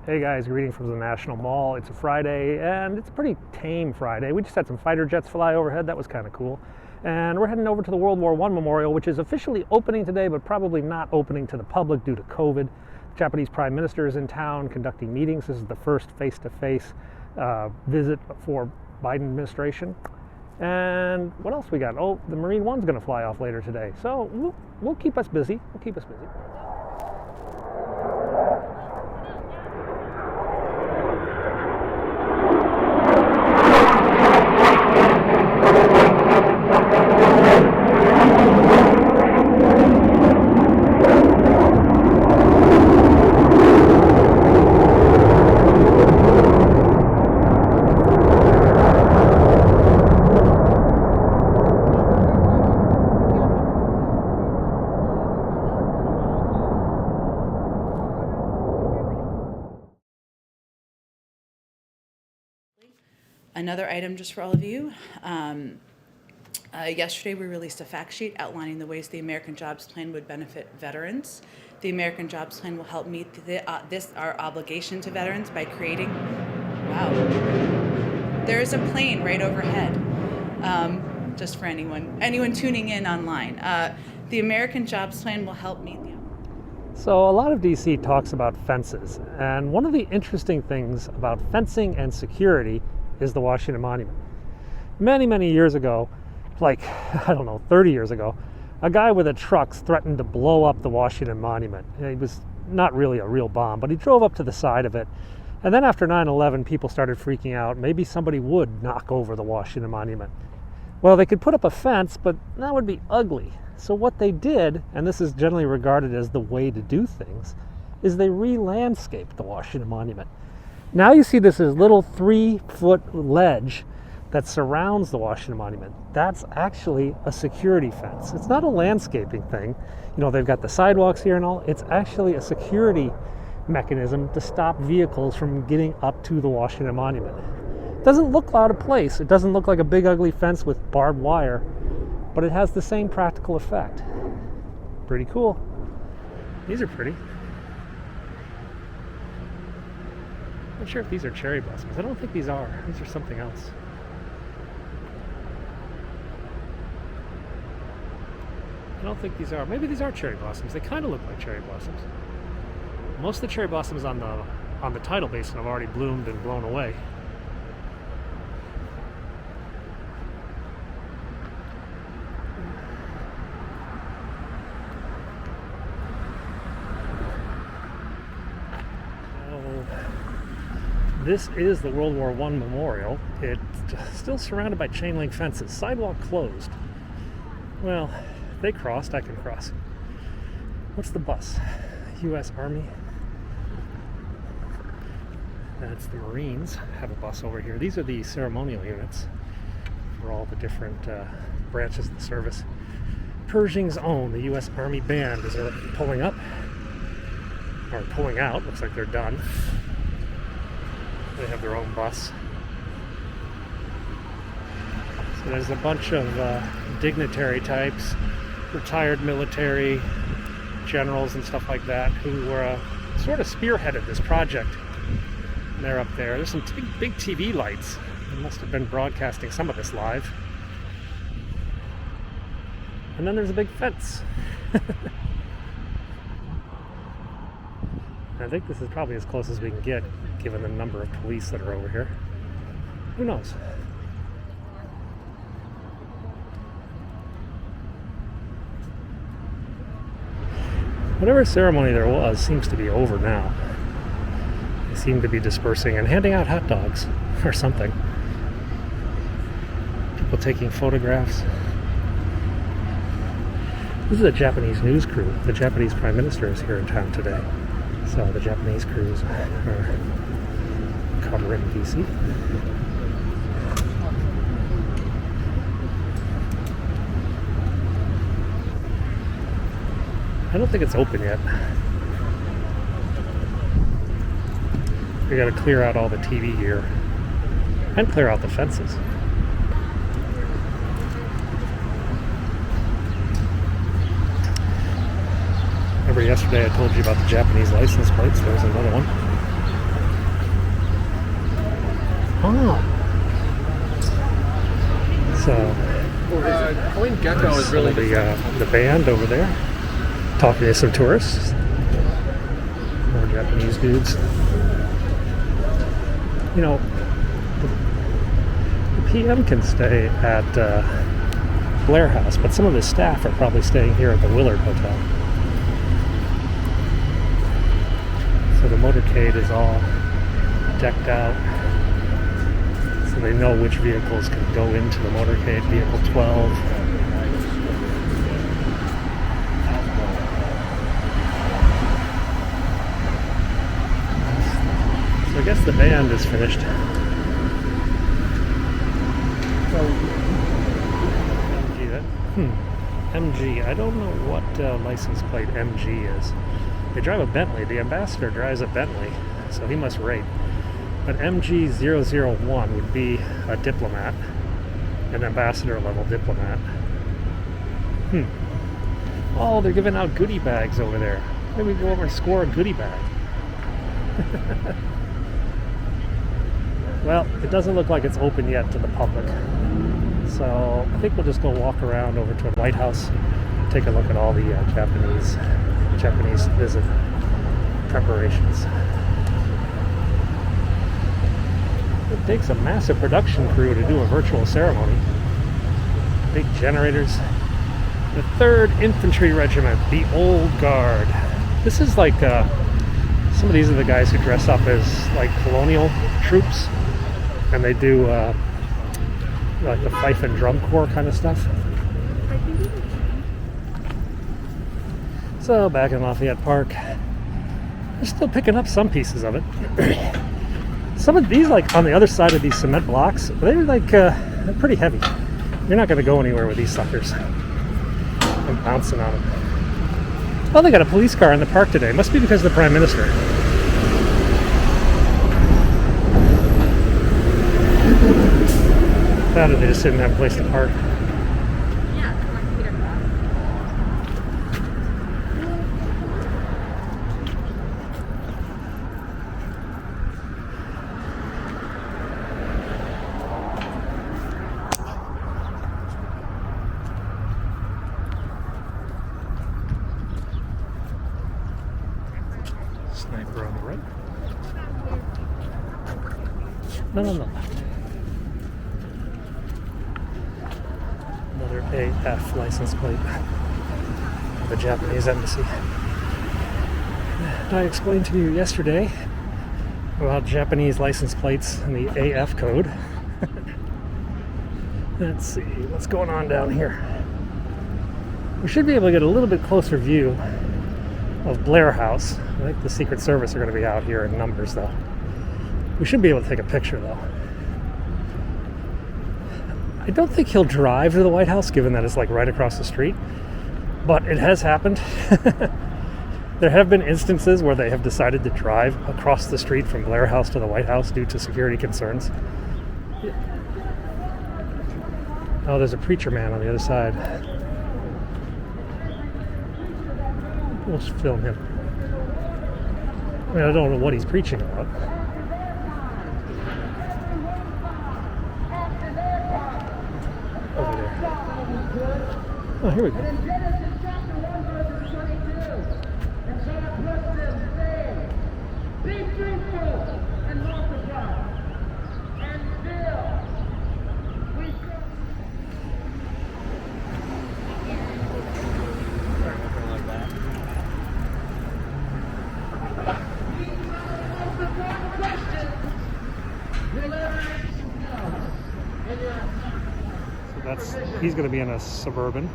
Hey guys, greeting from the National Mall. It's a Friday, and it's a pretty tame Friday. We just had some fighter jets fly overhead. That was kind of cool. And we're heading over to the WW1 Memorial, which is officially opening today, but probably not opening to the public due to COVID. The Japanese Prime Minister is in town conducting meetings. This is the first face-to-face visit for Biden administration. And what else we got? Oh, the Marine One's going to fly off later today. So we'll keep us busy. Another item just for all of you. Yesterday we released a fact sheet outlining the ways the American Jobs Plan would benefit veterans. The American Jobs Plan will help meet our obligation to veterans by creating, there is a plane right overhead, just for anyone tuning in online. The American Jobs Plan will help meet the So a lot of DC talks about fences, and one of the interesting things about fencing and security is the Washington Monument. Many years ago, like, 30 years ago, a guy with a truck threatened to blow up the Washington Monument. It was not really a real bomb, but he drove up to the side of it. And then after 9/11, people started freaking out. Maybe somebody would knock over the Washington Monument. Well, they could put up a fence, but that would be ugly. So what they did, and this is generally regarded as the way to do things, is they re-landscaped the Washington Monument. Now you see this as little 3-foot ledge that surrounds the Washington Monument. That's actually a security fence. It's not a landscaping thing. You know, they've got the sidewalks here and all. It's actually a security mechanism to stop vehicles from getting up to the Washington Monument. It doesn't look out of place. It doesn't look like a big ugly fence with barbed wire, but it has the same practical effect. Pretty cool. These are pretty. I'm not sure if these are cherry blossoms. I don't think these are. These are something else. I don't think these are. Maybe these are cherry blossoms. They kind of look like cherry blossoms. Most of the cherry blossoms on the tidal basin have already bloomed and blown away. This is the World War I Memorial. It's still surrounded by chain link fences. Sidewalk closed. Well, they crossed, I can cross. What's the bus? U.S. Army. That's the Marines have a bus over here. These are the ceremonial units for all the different branches of the service. Pershing's own, the U.S. Army Band, is pulling up, or pulling out. Looks like they're done. They have their own bus. So there's a bunch of dignitary types, retired military generals and stuff like that, who were sort of spearheaded this project. And they're up there. There's some big TV lights. They must have been broadcasting some of this live. And then there's a big fence. I think this is probably as close as we can get, given the number of police that are over here. Who knows? Whatever ceremony there was seems to be over now. They seem to be dispersing and handing out hot dogs or something. People taking photographs. This is a Japanese news crew. The Japanese Prime Minister is here in town today. So the Japanese crews are covering DC. I don't think it's open yet. We gotta clear out all the TV gear and clear out the fences. Remember yesterday I told you about the Japanese license plates? There's another one. Oh. So, Point Gecko is really the band over there talking to some tourists. More Japanese dudes. You know, the PM can stay at Blair House, but some of his staff are probably staying here at the Willard Hotel. So the motorcade is all decked out, so they know which vehicles can go into the motorcade. Vehicle 12. So I guess the band is finished. MG. I don't know what license plate MG is. They drive a Bentley. The ambassador drives a Bentley, so he must rate. But MG001 would be a diplomat, an ambassador level diplomat. Oh, they're giving out goodie bags over there. Maybe we go over and score a goodie bag. Well, it doesn't look like it's open yet to the public. So I think we'll just go walk around over to the White House, take a look at all the Japanese visit preparations. It takes a massive production crew to do a virtual ceremony. Big generators. The 3rd Infantry Regiment, the Old Guard. This is like, some of these are the guys who dress up as like colonial troops, and they do like the fife and drum corps kind of stuff. So back in Lafayette Park, they're still picking up some pieces of it. Some of these, like on the other side of these cement blocks, they're like they're pretty heavy. You're not going to go anywhere with these suckers. I'm bouncing on them. Oh, they got a police car in the park today. Must be because of the Prime Minister. How did they just didn't have a place to park? Sniper on the right. No, on the left. Another AF license plate of the Japanese embassy. I explained to you yesterday about Japanese license plates and the AF code. Let's see what's going on down here. We should be able to get a little bit closer view of Blair House. I think the Secret Service are going to be out here in numbers, though. We should be able to take a picture, though. I don't think he'll drive to the White House, given that it's like right across the street, but it has happened. There have been instances where they have decided to drive across the street from Blair House to the White House due to security concerns. Oh, there's a preacher man on the other side. We'll just film him. I mean, I don't know what he's preaching about. Over there. Oh, here we go. He's going to be in a Suburban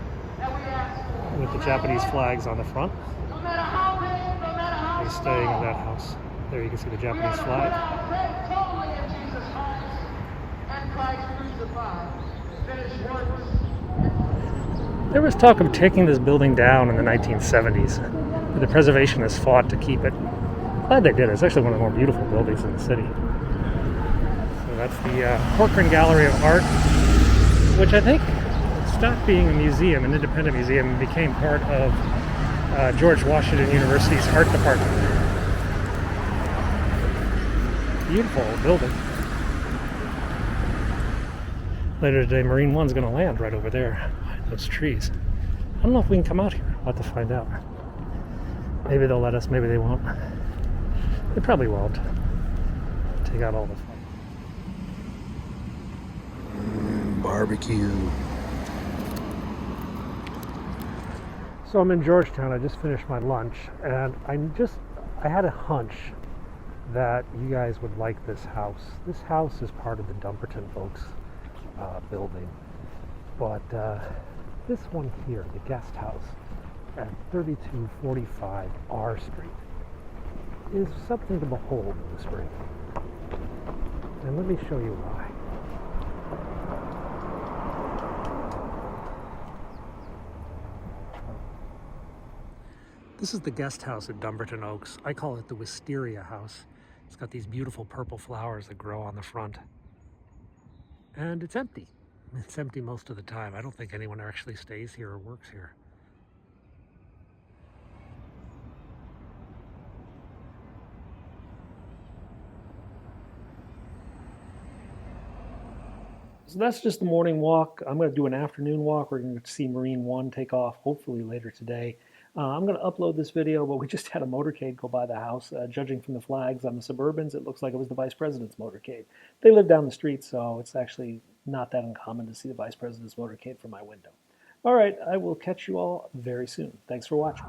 with the Japanese flags on the front. He's staying in that house. There you can see the Japanese flag. There was talk of taking this building down in the 1970s, but the preservationists fought to keep it. Glad they did. It's actually one of the more beautiful buildings in the city. So that's the Corcoran Gallery of Art, which I think stopped being a museum, an independent museum, and became part of George Washington University's art department. Beautiful building. Later today, Marine One's going to land right over there behind those trees. I don't know if we can come out here. We'll have to find out. Maybe they'll let us, maybe they won't. They probably won't. Take out all the fun. Barbecue. So I'm in Georgetown. I just finished my lunch, and I had a hunch that you guys would like this house. This house is part of the Dumperton Oaks building, but this one here, the guest house at 3245 R Street, is something to behold in the spring. And let me show you why. This is the guest house at Dumperton Oaks. I call it the Wisteria House. It's got these beautiful purple flowers that grow on the front. And it's empty. It's empty most of the time. I don't think anyone actually stays here or works here. So that's just the morning walk. I'm going to do an afternoon walk. We're going to see Marine One take off, hopefully later today. I'm going to upload this video, but we just had a motorcade go by the house. Judging from the flags on the Suburbans, it looks like it was the Vice President's motorcade. They live down the street, so it's actually not that uncommon to see the Vice President's motorcade from my window. All right, I will catch you all very soon. Thanks for watching.